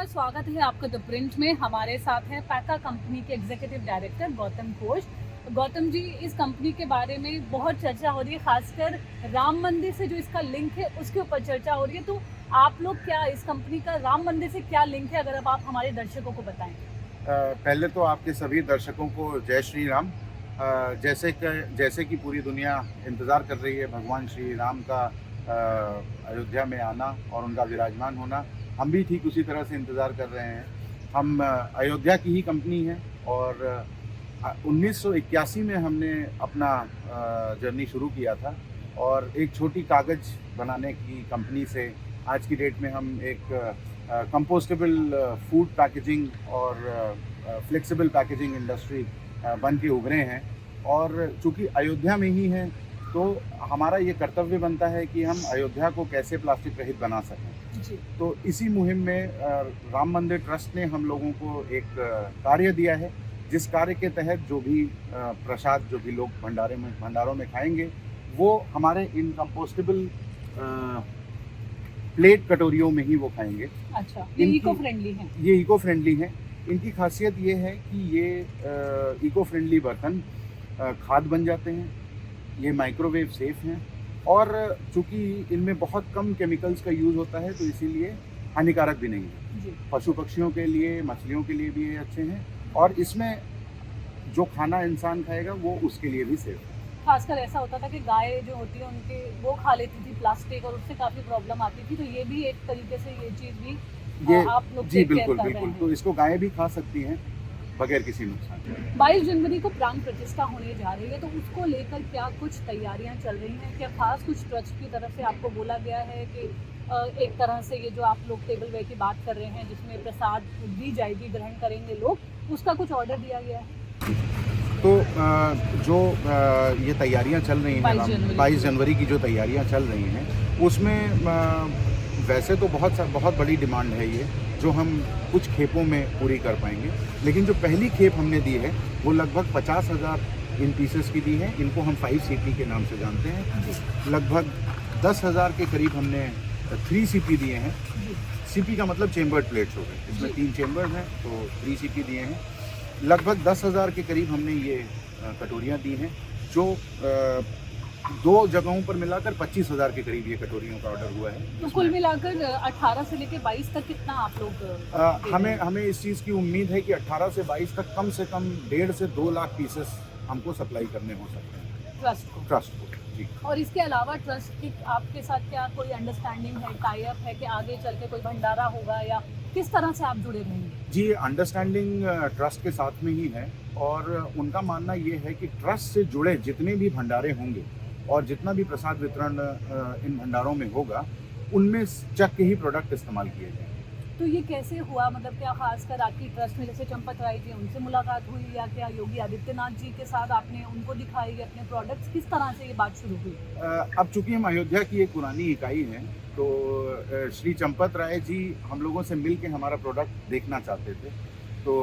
स्वागत है आपका द प्रिंट में। हमारे साथ है पैका कंपनी के एग्जीक्यूटिव डायरेक्टर गौतम घोष। गौतम जी, इस कंपनी के बारे में बहुत चर्चा हो रही है, खासकर राम मंदिर से जो इसका लिंक है उसके ऊपर चर्चा हो रही है। तो आप लोग क्या इस कंपनी का राम मंदिर से क्या लिंक है, अगर अब आप हमारे दर्शकों को बताएं। पहले तो आपके सभी दर्शकों को जय श्री राम। जैसे कि पूरी दुनिया इंतज़ार कर रही है भगवान श्री राम का अयोध्या में आना और उनका विराजमान होना, हम भी ठीक उसी तरह से इंतज़ार कर रहे हैं। हम अयोध्या की ही कंपनी है और 1981 में हमने अपना जर्नी शुरू किया था और एक छोटी कागज़ बनाने की कंपनी से आज की डेट में हम एक कंपोस्टेबल फूड पैकेजिंग और फ्लेक्सिबल पैकेजिंग इंडस्ट्री बन के उभरे हैं। और चूँकि अयोध्या में ही हैं तो हमारा ये कर्तव्य बनता है कि हम अयोध्या को कैसे प्लास्टिक रहित बना सकें। जी। तो इसी मुहिम में राम मंदिर ट्रस्ट ने हम लोगों को एक कार्य दिया है, जिस कार्य के तहत जो भी प्रसाद जो भी लोग भंडारों में खाएंगे वो हमारे इन कंपोस्टेबल प्लेट कटोरियों में ही वो खाएंगे। अच्छा, ये इको फ्रेंडली है। ये इको फ्रेंडली है। इनकी खासियत ये है कि ये इको फ्रेंडली बर्तन खाद बन जाते हैं, ये माइक्रोवेव सेफ हैं और चूँकि इनमें बहुत कम केमिकल्स का यूज़ होता है तो इसीलिए हानिकारक भी नहीं है। जी। पशु पक्षियों के लिए, मछलियों के लिए भी ये अच्छे हैं और इसमें जो खाना इंसान खाएगा वो उसके लिए भी सेफ है। खासकर ऐसा होता था कि गाय जो होती है उनके वो खा लेती थी प्लास्टिक और उससे काफ़ी प्रॉब्लम आती थी, तो ये भी एक तरीके से ये चीज़ भी ये आप लोग जी टेक केयर बिल्कुल कर रहे बिल्कुल, हैं। तो इसको गायें भी खा सकती हैं बगैर किसी नुकसान के। 22 जनवरी को प्राण प्रतिष्ठा होने जा रही है, तो उसको लेकर क्या कुछ तैयारियां चल रही हैं? क्या खास कुछ ट्रस्ट की तरफ से आपको बोला गया है कि एक तरह से ये जो आप लोग टेबल वे की बात कर रहे हैं जिसमें प्रसाद दी जाएगी, ग्रहण करेंगे लोग, उसका कुछ ऑर्डर दिया गया है? तो जो ये तैयारियां चल रही हैं 22 जनवरी की जो तैयारियां चल रही हैं उसमें वैसे तो बहुत बड़ी डिमांड है ये, जो हम कुछ खेपों में पूरी कर पाएंगे। लेकिन जो पहली खेप हमने दी है वो लगभग 50,000 इन पीसेस की दी है। इनको हम 5CP के नाम से जानते हैं। लगभग 10,000 के करीब हमने 3CP दिए हैं। CP का मतलब चेम्बर्ड प्लेट्स हो गए, इसमें 3 चेम्बर्स हैं तो 3CP दिए हैं। लगभग 10,000 के करीब हमने ये कटोरियाँ दी हैं, जो 2 जगहों पर मिलाकर 25,000 के करीब ये कटोरियों का ऑर्डर हुआ है। तो कुल मिलाकर 18 से लेकर 22 तक कितना आप लोग हमें इस चीज़ की उम्मीद है कि 18 से 22 तक कम से कम 1.5 से 2 लाख पीसेस हमको सप्लाई करने हो सकते हैं ट्रस्ट को। जी। और इसके अलावा ट्रस्ट की आपके साथ क्या कोई अंडरस्टैंडिंग है, टाई अप है कि आगे चल के कोई भंडारा होगा या किस तरह से आप जुड़े रहेंगे? जी, अंडरस्टैंडिंग ट्रस्ट के साथ में ही है और उनका मानना ये है कि ट्रस्ट से जुड़े जितने भी भंडारे होंगे और जितना भी प्रसाद वितरण इन भंडारों में होगा उनमें चक के ही प्रोडक्ट इस्तेमाल किए जाएंगे। तो ये कैसे हुआ, मतलब क्या खासकर आपकी ट्रस्ट में जैसे चंपत राय जी उनसे मुलाकात हुई या क्या योगी आदित्यनाथ जी के साथ आपने उनको दिखाई अपने प्रोडक्ट्स, किस तरह से ये बात शुरू हुई? अब चूंकि हम अयोध्या की एक पुरानी इकाई हैं तो श्री चंपत राय जी हम लोगों से मिल के हमारा प्रोडक्ट देखना चाहते थे। तो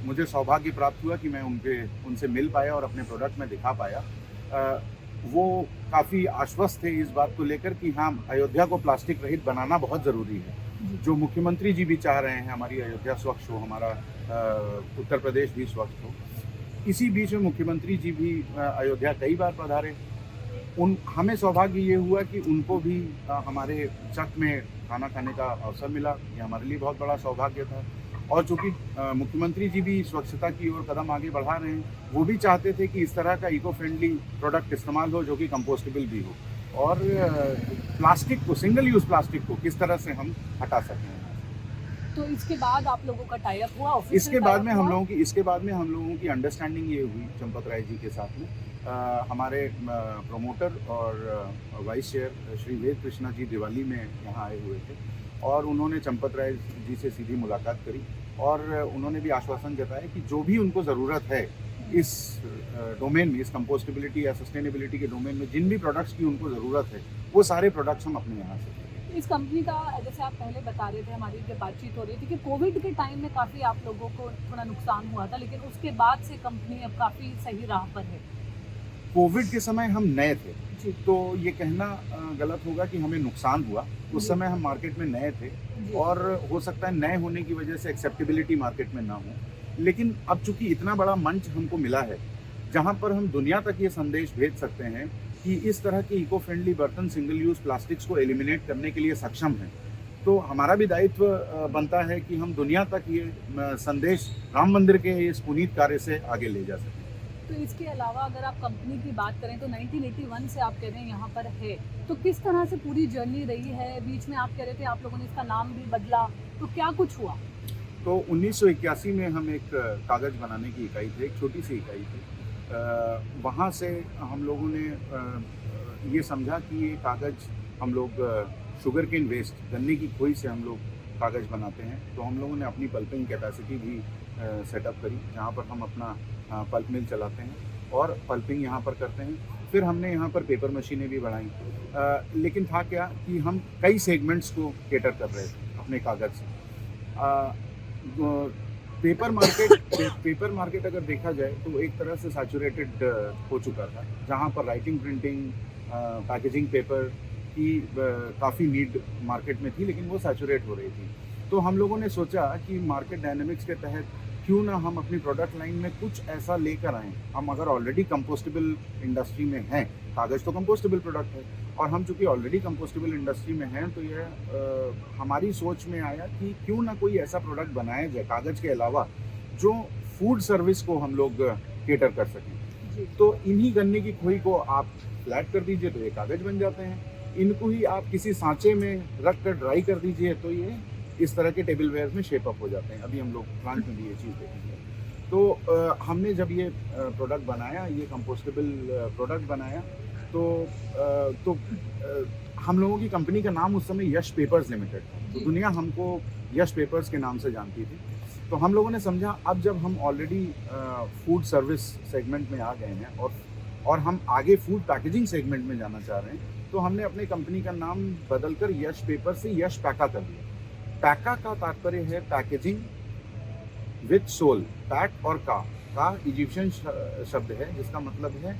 मुझे सौभाग्य प्राप्त हुआ कि मैं उनसे मिल पाया और अपने प्रोडक्ट में दिखा पाया। वो काफ़ी आश्वस्त थे इस बात को लेकर कि हाँ, अयोध्या को प्लास्टिक रहित बनाना बहुत ज़रूरी है। जो मुख्यमंत्री जी भी चाह रहे हैं हमारी अयोध्या स्वच्छ हो, हमारा उत्तर प्रदेश भी स्वच्छ हो। इसी बीच में मुख्यमंत्री जी भी अयोध्या कई बार पधारे। हमें सौभाग्य ये हुआ कि उनको भी हमारे चक में खाना खाने का अवसर मिला। ये हमारे लिए बहुत बड़ा सौभाग्य था। और चूँकि मुख्यमंत्री जी भी स्वच्छता की ओर कदम आगे बढ़ा रहे हैं, वो भी चाहते थे कि इस तरह का इको फ्रेंडली प्रोडक्ट इस्तेमाल हो जो कि कंपोस्टेबल भी हो और प्लास्टिक को, सिंगल यूज़ प्लास्टिक को किस तरह से हम हटा सकें। तो इसके बाद आप लोगों का टाई अप हुआ? इसके बाद में हम लोगों की अंडरस्टैंडिंग ये हुई चंपत राय जी के साथ में। हमारे प्रमोटर और वाइस चेयर श्री वेद कृष्णा जी दिवाली में यहाँ आए हुए थे और उन्होंने चंपत राय जी से सीधी मुलाकात करी और उन्होंने भी आश्वासन जताया कि जो भी उनको ज़रूरत है इस डोमेन में, इस कंपोस्टेबिलिटी या सस्टेनेबिलिटी के डोमेन में जिन भी प्रोडक्ट्स की उनको ज़रूरत है वो सारे प्रोडक्ट्स हम अपने यहाँ से करेंगे। इस कंपनी का, जैसे आप पहले बता रहे थे, हमारी जब बातचीत हो रही थी कि कोविड के टाइम में काफ़ी आप लोगों को थोड़ा नुकसान हुआ था, लेकिन उसके बाद से कंपनी अब काफ़ी सही राह पर है। कोविड के समय हम नए थे, जी तो ये कहना गलत होगा कि हमें नुकसान हुआ। उस जी समय हम मार्केट में नए थे जी और हो सकता है नए होने की वजह से एक्सेप्टेबिलिटी मार्केट में ना हो। लेकिन अब चूंकि इतना बड़ा मंच हमको मिला है, जहाँ पर हम दुनिया तक ये संदेश भेज सकते हैं कि इस तरह के इको फ्रेंडली बर्तन सिंगल यूज़ प्लास्टिक्स को एलिमिनेट करने के लिए सक्षम हैं, तो हमारा भी दायित्व बनता है कि हम दुनिया तक ये संदेश राम मंदिर के इस पुनीत कार्य से आगे ले जा सकें। तो इसके अलावा अगर आप कंपनी की बात करें तो 1981 से आप कह रहे हैं यहाँ पर है, तो किस तरह से पूरी जर्नी रही है? बीच में आप कह रहे थे आप लोगों ने इसका नाम भी बदला, तो क्या कुछ हुआ? तो 1981 में हम एक कागज़ बनाने की इकाई थे, एक छोटी सी इकाई थी। वहाँ से हम लोगों ने ये समझा कि ये कागज़ हम लोग शुगर केन वेस्ट, गन्ने की खोई से हम लोग कागज़ बनाते हैं, तो हम लोगों ने अपनी पल्पिंग कैपेसिटी भी सेटअप करी, जहाँ पर हम अपना पल्प मिल चलाते हैं और पल्पिंग यहाँ पर करते हैं। फिर हमने यहाँ पर पेपर मशीनें भी बढ़ाई, लेकिन था क्या कि हम कई सेगमेंट्स को केटर कर रहे थे अपने कागज़ से। पेपर मार्केट अगर देखा जाए तो एक तरह से सैचुरेटेड हो चुका था, जहाँ पर राइटिंग, प्रिंटिंग, पैकेजिंग पेपर की काफ़ी नीड मार्केट में थी, लेकिन वो सैचुरेट हो रही थी। तो हम लोगों ने सोचा कि मार्केट डायनेमिक्स के तहत क्यों ना हम अपनी प्रोडक्ट लाइन में कुछ ऐसा लेकर आएँ। हम अगर ऑलरेडी कंपोस्टेबल इंडस्ट्री में हैं, कागज़ तो कंपोस्टेबल प्रोडक्ट है, और हम चूँकि ऑलरेडी कंपोस्टेबल इंडस्ट्री में हैं, तो ये हमारी सोच में आया कि क्यों ना कोई ऐसा प्रोडक्ट बनाया जाए कागज़ के अलावा जो फूड सर्विस को हम लोग केटर कर सकें। तो इन्हीं गन्ने की खोई को आप फ्लैट कर दीजिए तो ये कागज़ बन जाते हैं, इनको ही आप किसी सांचे में रख कर ड्राई कर दीजिए तो ये इस तरह के टेबल वेयर में शेप अप हो जाते हैं। अभी हम लोग प्लांट में भी ये चीज़ देखेंगे। तो हमने जब ये प्रोडक्ट बनाया, ये कंपोस्टेबल प्रोडक्ट बनाया, तो हम लोगों की कंपनी का नाम उस समय यश पेपर्स लिमिटेड था। तो दुनिया हमको यश पेपर्स के नाम से जानती थी। तो हम लोगों ने समझा अब जब हम ऑलरेडी फूड सर्विस सेगमेंट में आ गए हैं और हम आगे फूड पैकेजिंग सेगमेंट में जाना चाह रहे हैं, तो हमने अपने कंपनी का नाम बदलकर यश पेपर से यश पैका कर दिया। पैका का तात्पर्य है पैकेजिंग विद सोल। पैक और का इजिप्शियन शब्द है जिसका मतलब है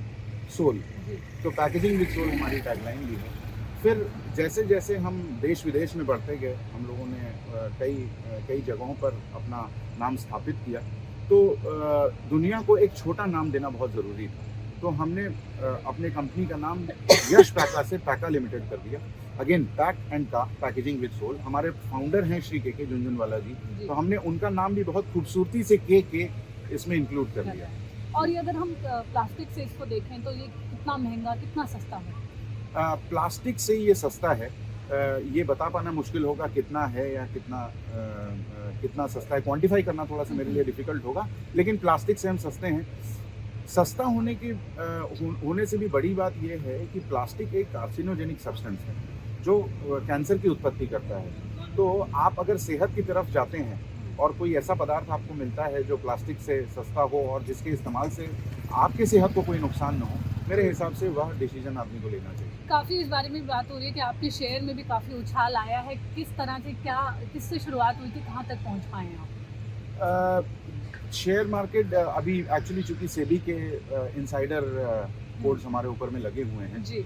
सोल। तो पैकेजिंग विद सोल हमारी टैगलाइन भी है। फिर जैसे जैसे हम देश विदेश में बढ़ते गए, हम लोगों ने कई जगहों पर अपना नाम स्थापित किया, तो दुनिया को एक छोटा नाम देना बहुत ज़रूरी था। तो हमने अपने कंपनी का नाम यश पैका से पैका लिमिटेड कर दिया। अगेन पैक एंड का, पैकेजिंग विद सोल। हमारे फाउंडर हैं श्री के झुनझुनवाला जी, तो हमने उनका नाम भी बहुत खूबसूरती से के इसमें इंक्लूड कर दिया। और ये अगर हम प्लास्टिक से इसको देखें तो ये कितना महंगा, कितना सस्ता है? प्लास्टिक से ये सस्ता है, ये बता पाना मुश्किल होगा कितना है या कितना सस्ता है। क्वांटिफाई करना थोड़ा सा मेरे लिए डिफिकल्ट होगा, लेकिन प्लास्टिक से हम सस्ते हैं। सस्ता होने से भी बड़ी बात यह है कि प्लास्टिक एक कार्सिनोजेनिक सब्सटेंस है जो कैंसर की उत्पत्ति करता है। तो आप अगर सेहत की तरफ जाते हैं और कोई ऐसा पदार्थ आपको मिलता है जो प्लास्टिक से सस्ता हो और जिसके इस्तेमाल से आपके सेहत को कोई नुकसान न हो, मेरे हिसाब से वह डिसीजन आदमी को लेना चाहिए। काफ़ी इस बारे में बात हो रही है कि आपके शेयर में भी काफ़ी उछाल आया है। किस तरह से, किससे शुरुआत हुई थी, कहाँ तक पहुँच पाए हैं आप? शेयर मार्केट अभी एक्चुअली चूँकि सेबी के इनसाइडर कोड्स हमारे ऊपर में लगे हुए हैं जी,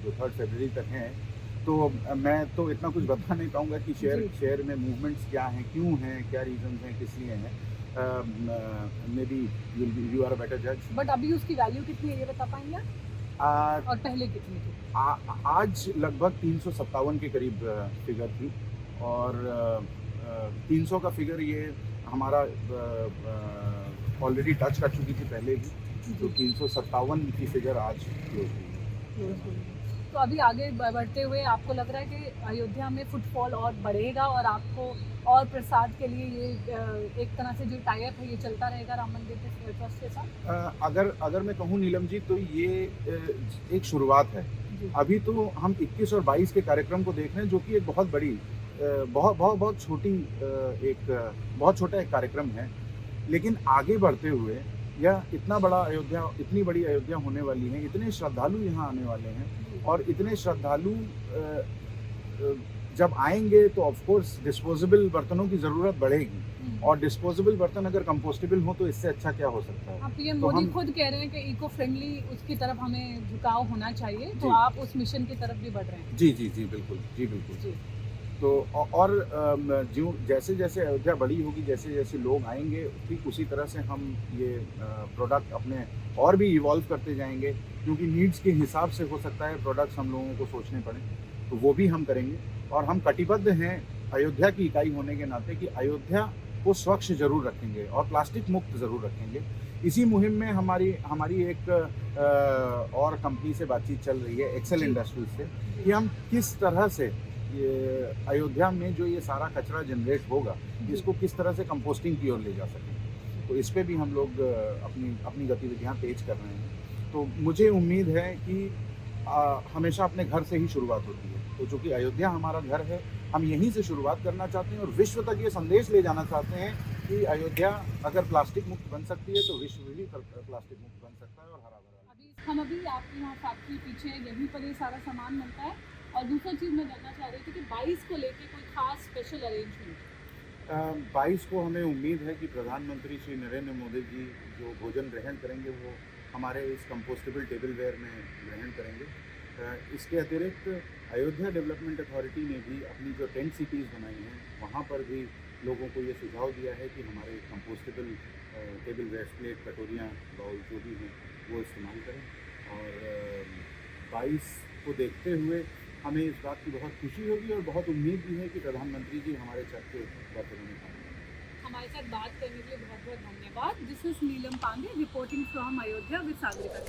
जो 3 फरवरी तक हैं, तो मैं तो इतना कुछ बता नहीं पाऊँगा कि शेयर में मूवमेंट्स क्या हैं, क्यों हैं, क्या रीजन हैं, किस लिए हैं। Maybe you are a better जज। बट अभी उसकी वैल्यू कितनी है ये बता पाएंगे आप? और पहले कितनी थी? आज लगभग 357 के करीब फिगर थी, और 300 का फिगर ये हमारा ऑलरेडी टच कर चुकी थी पहले ही, तो 357 की फिगर आज क्लोज हुई। तो अभी आगे बढ़ते हुए आपको लग रहा है कि अयोध्या में फुटफॉल और बढ़ेगा और आपको और प्रसाद के लिए ये एक तरह से जो टाई अप है ये चलता रहेगा राम मंदिर के ट्रस्ट के साथ? अगर मैं कहूँ नीलम जी, तो ये एक शुरुआत है। अभी तो हम 21 और 22 के कार्यक्रम को देख रहे हैं, जो कि एक बहुत बड़ी बहुत छोटा एक कार्यक्रम है, लेकिन आगे बढ़ते हुए यह इतनी बड़ी अयोध्या होने वाली है, इतने श्रद्धालु यहाँ आने वाले हैं, और इतने श्रद्धालु जब आएंगे तो ऑफ कोर्स डिस्पोजेबल बर्तनों की ज़रूरत बढ़ेगी, और डिस्पोजेबल बर्तन अगर कंपोस्टेबल हो तो इससे अच्छा क्या हो सकता है। अब पीएम तो मोदी हम खुद कह रहे हैं कि इको फ्रेंडली उसकी तरफ हमें झुकाव होना चाहिए, तो जी। आप उस मिशन की तरफ भी बढ़ रहे हैं। जी जी जी बिल्कुल, जी बिल्कुल। जी तो और जो जैसे जैसे अयोध्या बड़ी होगी, जैसे जैसे लोग आएंगे, ठीक उसी तरह से हम ये प्रोडक्ट अपने और भी इवॉल्व करते जाएंगे, क्योंकि नीड्स के हिसाब से हो सकता है प्रोडक्ट्स हम लोगों को सोचने पड़े, तो वो भी हम करेंगे। और हम कटिबद्ध हैं अयोध्या की इकाई होने के नाते कि अयोध्या को स्वच्छ जरूर रखेंगे और प्लास्टिक मुक्त ज़रूर रखेंगे। इसी मुहिम में हमारी एक और कंपनी से बातचीत चल रही है, एक्सेल जी। इंडस्ट्रीज से, कि हम किस तरह से ये अयोध्या में जो ये सारा कचरा जनरेट होगा, इसको किस तरह से कंपोस्टिंग की ओर ले जा सकें। तो इस पे भी हम लोग अपनी गतिविधियां तेज कर रहे हैं। तो मुझे उम्मीद है कि हमेशा अपने घर से ही शुरुआत होती है, तो चूँकि अयोध्या हमारा घर है, हम यहीं से शुरुआत करना चाहते हैं और विश्व तक ये संदेश ले जाना चाहते हैं कि अयोध्या अगर प्लास्टिक मुक्त बन सकती है तो विश्व भी प्लास्टिक मुक्त बन सकता है और हरा भरा। अभी आपके यहाँ फैक्ट्री पीछे है, यहीं पर ये सारा सामान मिलता है। और दूसरा चीज़ मैं जानना चाह रही थी कि 22 को लेके कोई खास स्पेशल अरेंजमेंट। 22 को हमें उम्मीद है कि प्रधानमंत्री श्री नरेंद्र मोदी जी जो भोजन ग्रहण करेंगे वो हमारे इस कंपोस्टेबल टेबलवेयर में ग्रहण करेंगे। इसके अतिरिक्त अयोध्या डेवलपमेंट अथॉरिटी ने भी अपनी जो टेंट सिटीज़ बनाई हैं, वहाँ पर भी लोगों को ये सुझाव दिया है कि हमारे कंपोस्टेबल टेबलवेयर, प्लेट, कटोरियाँ, बाउल जो भी हैं वो इस्तेमाल करें। और 22 को देखते हुए हमें इस बात की बहुत खुशी होगी और बहुत उम्मीद भी है कि प्रधानमंत्री जी हमारे छत के बर्तनों में खाएंगे। हमारे साथ बात करने के लिए बहुत बहुत धन्यवाद। This is Neelam Pandey reporting from Ayodhya with Sagarika.